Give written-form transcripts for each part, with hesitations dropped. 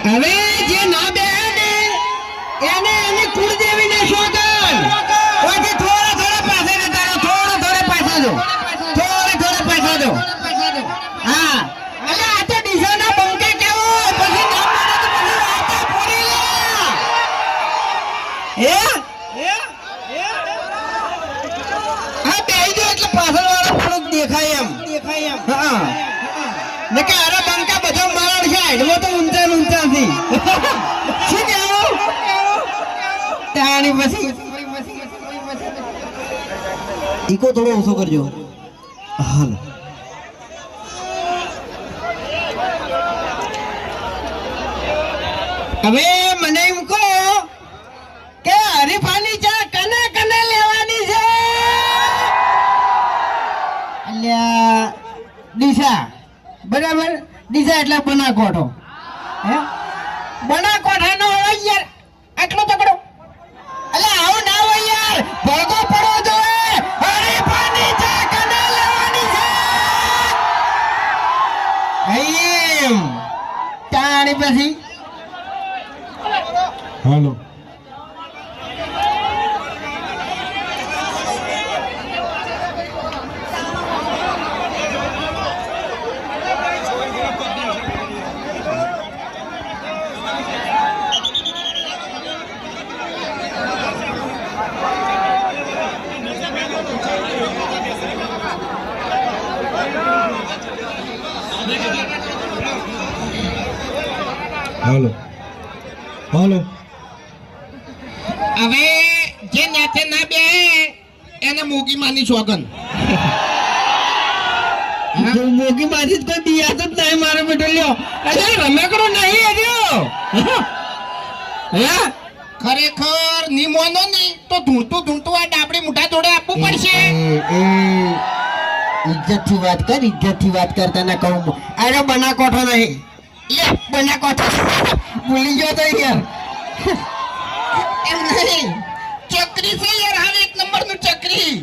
હવે જે ના બે ને એને એની કુળદેવીને શોધન ઓથી થોડા પાસે જતા રહો, થોડા પાસે જો, થોડા પાસે જો. હા એટલે આ તો ડીસાના બંકે કેવો પછી નામ માને તો પછી રાતા પૂરી લે હા બેહી જો એટલે પાછળ વાળો થોડુંક દેખાય એમ. હા ને કે અરે બંકા બધો મારણ છે હાઈડમાં તો ઊંચા થી શું કેવું તાણી પછી ઈકો થોડો ઓછો કરજો. હાલ હવે મને એમ કહો કે હરીફાની ચા કને કને લેવાની છે? અલ્યા ડીસા, બરાબર? ડીસા એટલે બનાકોઠો. હે બનાકોઠાનો હોય યાર આટલો તકડો? અલે આવું ના હોય યાર, ભળગો પડવો જોઈએ. હરીફાની ચા કને લેવાની છે? એમ તાણી પછી હાલો હાલો હાલો હવે જે નેતે ના બે એને મોગી માની સોગન. મોગી માથી જ કોઈ દિયા જ નહીં મારો બેટો. લ્યો અરે રમેકડો નહીં હર્યો. ખરેખર ની મોનો ની તો ધૂણતું આ ડાબડી મુઠા જોડે આપવું પડશે. ઇજ્જત થી વાત કરતા ના કહું. અરે બનાકોઠો નહીં, લે બનાકોઠો ભૂલી ગયો તો યાર. એમ નહીં, ચકરી છે યાર, હાલ એક નંબર નું ચકરી.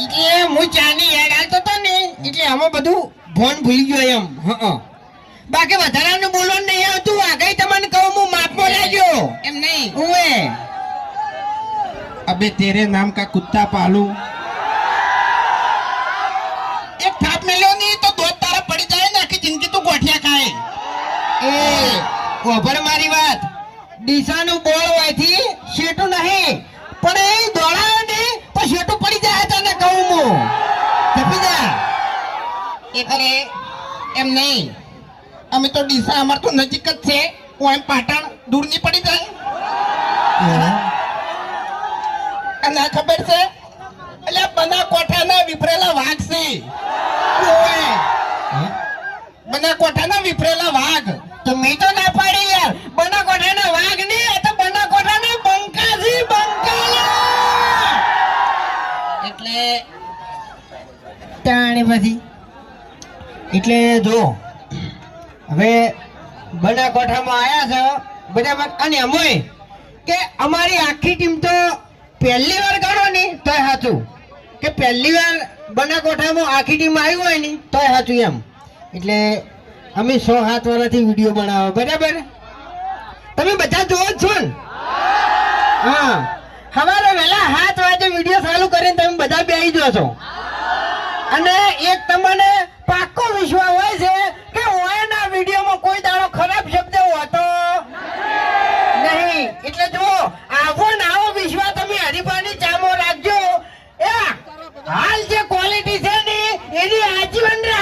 એટલે હું ચાની યાર હાલતો તો ને એટલે આમાં બધું ફોન ભૂલી ગયો એમ. બાકી વધારાનું બોલવાનું નહીં આવતું. આગળ તમને કહું હું માપમાં લેજો. એમ નહીં ઉએ અબે તેરે નામ કા કુત્તા પાલુ. એક થાપ મેલ્યો નહીં તો દોત તારા પડી જાય ને આખી જિંદગી તું ગોઠિયા ખાય. એ ખબર મારી વાત, ડીસાનું બોળ હોયથી શેટું નહીં પણ એ દોડાવે ને તો શેટું પડી જાય. તને કહું હું જપી જા. એટલે એમ નહીં, અમે તો ડીસા અમાર તો નજીક જ છે. હું એમ પાટણ દૂર નહીં પડી જાય. અને આ ખબર છે એટલે બનાકોઠાના વિફરેલા વાઘ છે. બનાકોઠાના વિફરેલા વાઘ તો મેં તો ના પાડી યાર. બનાકોઠાના વાઘ નહીં, આ તો બનાકોઠાના બંકા છે, બંકા. એટલે તાણી પછી એટલે જો હવે બનાકોઠામાં આયા છે બરાબર. અને અમોય કે અમારી આખી ટીમ તો પહેલી વાર ગણો ને તોય સાચું કે પહેલી વાર બનાકોઠામાં આખી ટીમ આવી હોય ને તોય સાચું એમ. એટલે અમે 6-7 વર્ષથી વિડીયો બનાવો બરાબર. તમે બધા જોવો જ છો ને? હા, સવારે વહેલા 7 વાગે વિડીયો ચાલુ કરીને તમે બધા બેસી જો છો. અને એક તમને પાક્કો વિશ્વાસ હોય છે કે ઓયના વિડીયોમાં કોઈ દાડો ખરાબ શબ્દ હોતો નહીં. એટલે જો આવો ને આવો વિશ્વાસ તમે હરીફાની ચામો રાખજો. એ હાલ જે ક્વોલિટી છે ને એની આજીવન રહે.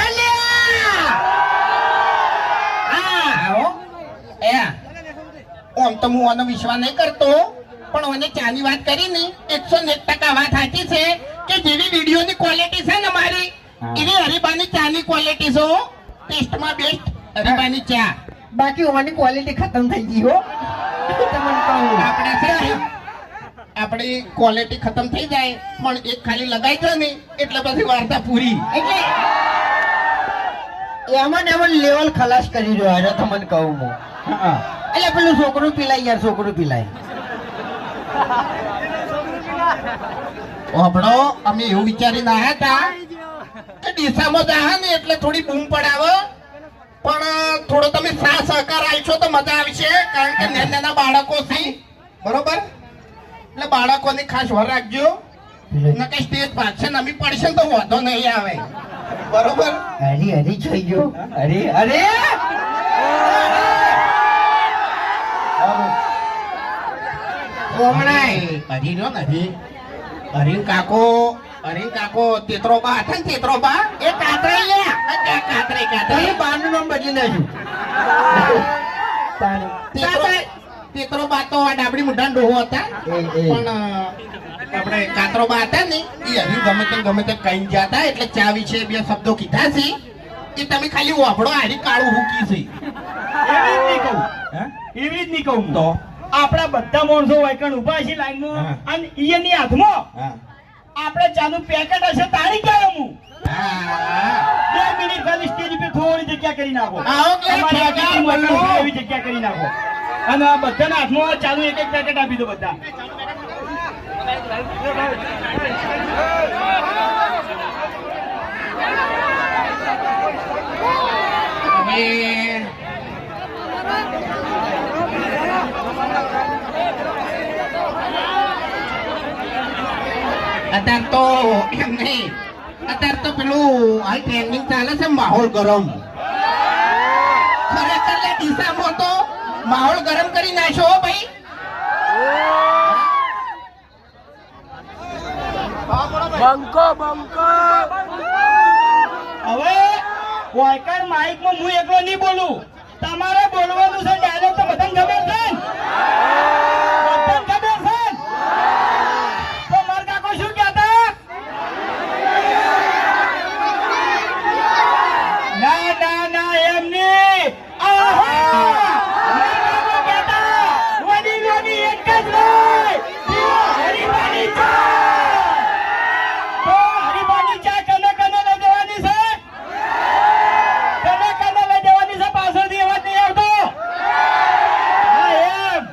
આમ તો હું આનો વિશ્વાસ નહીં કરતો પણ મને ચાની વાત કરી ને 101% વાત સાચી છે કે જેવી વિડીયોની ક્વોલિટી છે ને મારી એવી હરીફાની ચાની ક્વોલિટી છે. ટેસ્ટમાં બેસ્ટ હરીફાની ચા. બાકી ઓની ક્વોલિટી ખતમ થઈ ગઈ હો. તમને કહું આપણી ક્વોલિટી ખતમ થઈ જાય પણ એક ખાલી લગાઈ દો ને એટલે પછી વાર્તા પૂરી. એટલે એમાં ને એમાં લેવલ ખલાસ કરી રહ્યો તમને કહું હું. એટલે પેલું છોકરું પીલાય યાર, છોકરું પીલાય. આપણો અમે એવું વિચારીને આવ્યા હતા કે ડીસામાં જા ને એટલે થોડી બૂમ પડાવો પણ થોડો તમે સાથ સહકાર આપશો તો મજા આવશે, કારણ કે નાના બાળકો છે, બરોબર? એટલે બાળકોની ખાસ વાર રાખજો, નકે સ્ટેજ ભાગશે નમી પડશે ને તો વાંધો નહીં આવે, બરોબર? હરી હરી જોઈ ગયો. અરે અરે હરી રહ્યો ને હરીન કાકો તેતરોબા હતા ને, તેતરોબા એ કાતરા તમે બાનું નામ બદલી નાખ્યું. તેતરોબા તો આ ડાબડી મુઢાના ડોહો હતા, પણ આપણે કાતરોબા હતા ને એ હરી ગમે તે કઈ ગયા હતા, એટલે ચા વિશે બે શબ્દો કીધા છે, એ તમે ખાલી વાપડો. હારી કાળું હુકી છે, એવી જ નહીં કહું તો આપણા બધા માણસો વાયકણ ઉભા છે લાઈનમાં, અને ઈયની હાથમાં આપણે ચાનું પેકેટ હશે તારી ગયો હું 2 મિનિટ ખાલી સ્ટેજ પર થોડી જગ્યા કરી નાખો, અમારી આખી ટીમ વાળાને એવી જગ્યા કરી નાખો, અને આ બધાના હાથમાં ચાનું એક પેકેટ આપી દો બધા. અત્યારે તો એમ નહીં, અત્યારે તો પેલું હાલ ટ્રેન્ડિંગ ચાલે છે, માહોલ ગરમ. ખરેખર લે ડીસામાં તો માહોલ ગરમ કરી નાખ્યો હો ભાઈ. હવે વાયકણ માઇકમાં હું એકલો નહીં બોલું, તમારે બોલવાનું છે. ડાયલોગ તો બધાને ખબર છે ને? બધાને ખબર છે ને? તો માર કાકો શું કહેતા? ના એમ નહીં. આહા! માર કાકો કહેતા, વડીલોની એક જ રાય, પીવો હરીબાની ચા. તો હરીબાની ચા કને લઈ જવાની છે? કને લઈ જવાની છે? પાછળથી અવાજ નહીં આવતો. હા, એમ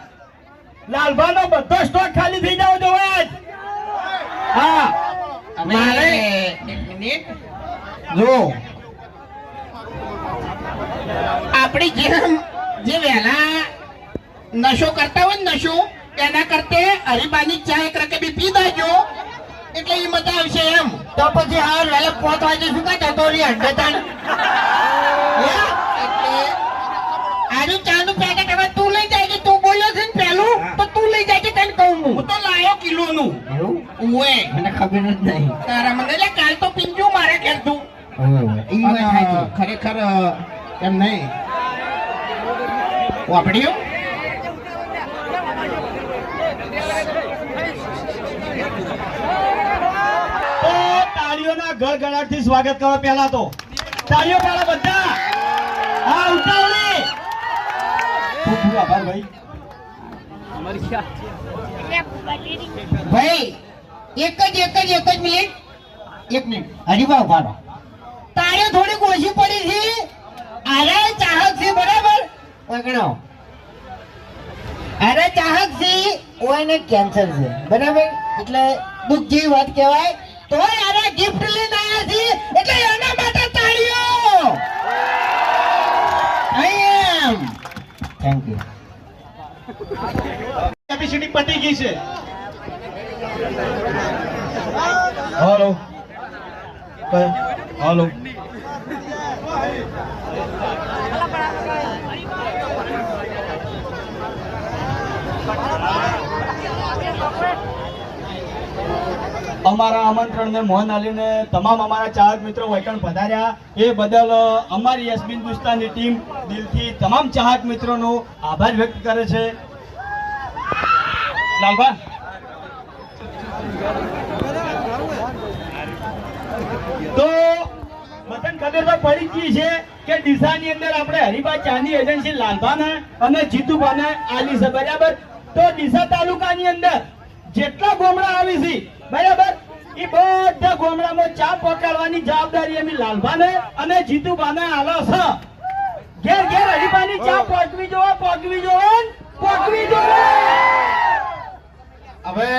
લાલભાનો બધો સ્ટોક ખાલી થઈ જાવ જોવા જ. હા, મારે એક મિનિટ જો, આપણી જે વહેલા નશો કરતા હોય ને, નશો એના કરતે હરીબાની ચા એક રકેબી પી દેજો, એટલે એ મજા આવશે એમ. તો પછી હા વહેલા 5 વાગે શું કા જતો રહી હંડેતાણ? એટલે આનું ચાનું પેકેટ હવે તું લઈ જાય છે, તું બોલ્યો છે ને પેલું, તો તું લઈ જાય છે, તને કહું હું તો લાયો કિલોનું. એવું ઉએ મને ખબર જ નહીં. તારા મને લે કાલ તો પીંજુ મારે ઘેર તું. ઈ વાત સાચી. ખરેખર એમ નહીં વાપડ્યું. તો તાળીઓના ગળગળાટથી સ્વાગત કરો. પહેલા તો તાળીઓ પાડો બધા. હા, ઉતાવળી. ખૂબ ખૂબ આભાર ભાઈ. ભાઈ એક જ મિનિટ. હરીબા ઉભા રહો. તારે થોડીક ઓછી પડી છે. અરે ચાહક છે, બરાબર? પકડો. અરે ચાહક છે, ઓને કેન્સર છે, બરાબર? એટલે દુઃખ જેવી વાત કહેવાય. તો અરે ગિફ્ટ લઈને આવ્યા છે, એટલે એના માટે તાળીઓ. Thank you. કેપેસિટી પતી ગઈ છે. હાલો હાલો. અમારા આમંત્રણને મોહન આલીને તમામ અમારા ચાહક મિત્રો વૈકણ પધાર્યા એ બદલ અમારી એસબી હિન્દુસ્તાનની ટીમ દિલથી તમામ ચાહક મિત્રોનો આભાર વ્યક્ત કરે છે. લાલભા તો બધાને ખબર તો પડી ગઈ છે કે ડીસાની અંદર આપણે હરિભા ચાની એજન્સી લાલભાને અને જીતુભાને આલી છે, બરાબર? તો ડીસા તાલુકાની અંદર જેટલા ગોમડા આવી છે, બરાબર, એ બધા ગોમડામાં ચા પકડવાની જવાબદારી અમે લાલભાને અને જીતુભાને આલો છે. ઘેર ઘેર હરિભાની ચા પકવી જોવો. હવે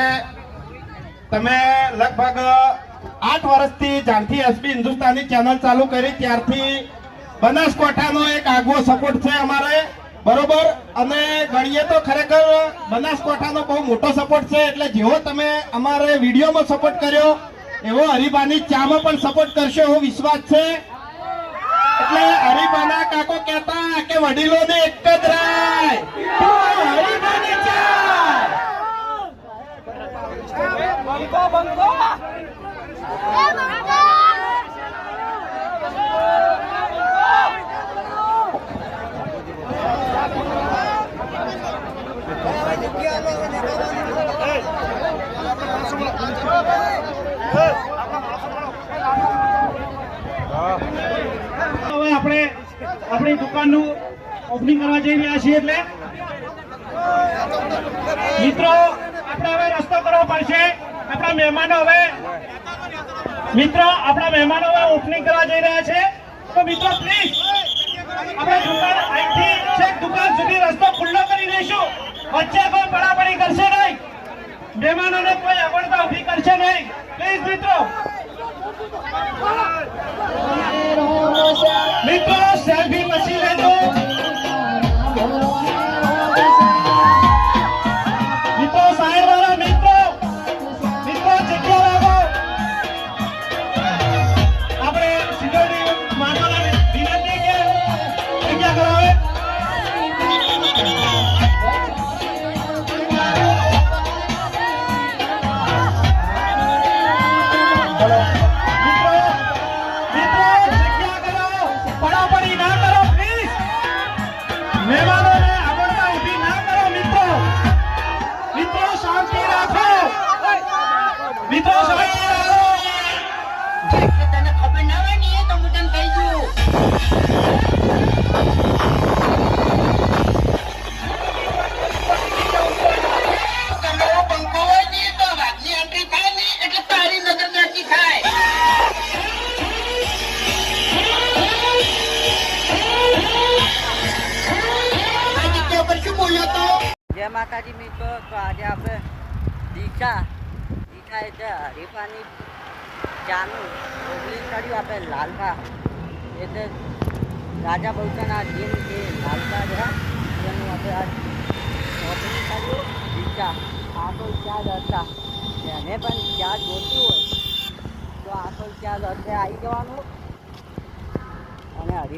તમે લગભગ 8 વર્ષથી જ્યારથી એસબી હિન્દુસ્તાની ચેનલ ચાલુ કરી ત્યારથી બનાસકાંઠાનો એક આગવો સપોર્ટ છે અમારે, બરોબર. અને ગણીએ તો ખરેખર બનાસકાંઠાનો બહુ મોટો સપોર્ટ છે. એટલે જેવો તમે અમારે વિડીયોમાં સપોર્ટ કર્યો એવો હરિભાની ચામાં પણ સપોર્ટ કરશો એવો વિશ્વાસ છે. એટલે હરિભાના કાકો કહેતા કે વડીલોને એક જ રાય, હરિભાની ચા. હવે આપણે આપણી દુકાનનું ઓપનિંગ કરવા જઈ રહ્યા છીએ. એટલે મિત્રો આપણે હવે રસ્તો કરવો પડશે. આપણા મહેમાનો હવે ઓપનિંગ કરવા જઈ રહ્યા છે. તો મિત્રો પ્લીઝ આપણે દુકાન અહીંથી છેક દુકાન સુધી રસ્તો ખુલ્લો કરી દઈશું. વચ્ચે કોઈ પડાપડી કરશે નહીં, મહેમાનોને કોઈ અગવડતા ઊભી કરશે નહીં. પ્લીઝ મિત્રો સેલ્ફી પછી લેજો. મિત્રો સાઈડ વાળા મિત્રો જગ્યા લાગો. આપણે સિક્યોરિટી માણસોને વિનંતી કે જગ્યા કરાવે. મહેમાનોને આગળતા ઊભી ના કરો. મિત્રો શાંતિ રાખો. મિત્રો શાંતિ રાખો. તને ખબર ના હોય ને તો હું તને કહી દઉં. તમારો પંખો હોય ને તો વાઘની એન્ટ્રી થાય ને એટલે તારી નજર નાખી થાય. આ જગ્યા પર શું બોલ્યો તો? જય માતાજી મિત્રો. તો આજે આપણે દીક્ષા એટલે હરીફાની ચાનું ઓપનિંગ કર્યું. આપણે લાલભા એટલે રાજા બહુચાના જેમ કે લાલભા રહ્યા એનું આપણે આ ઓપનિંગ કર્યું. દીક્ષા આ કોઈ ચાર હતા, એને પણ ચા જોતું હોય તો આ કોઈ ચાર હશે આવી જવાનું. અને હરી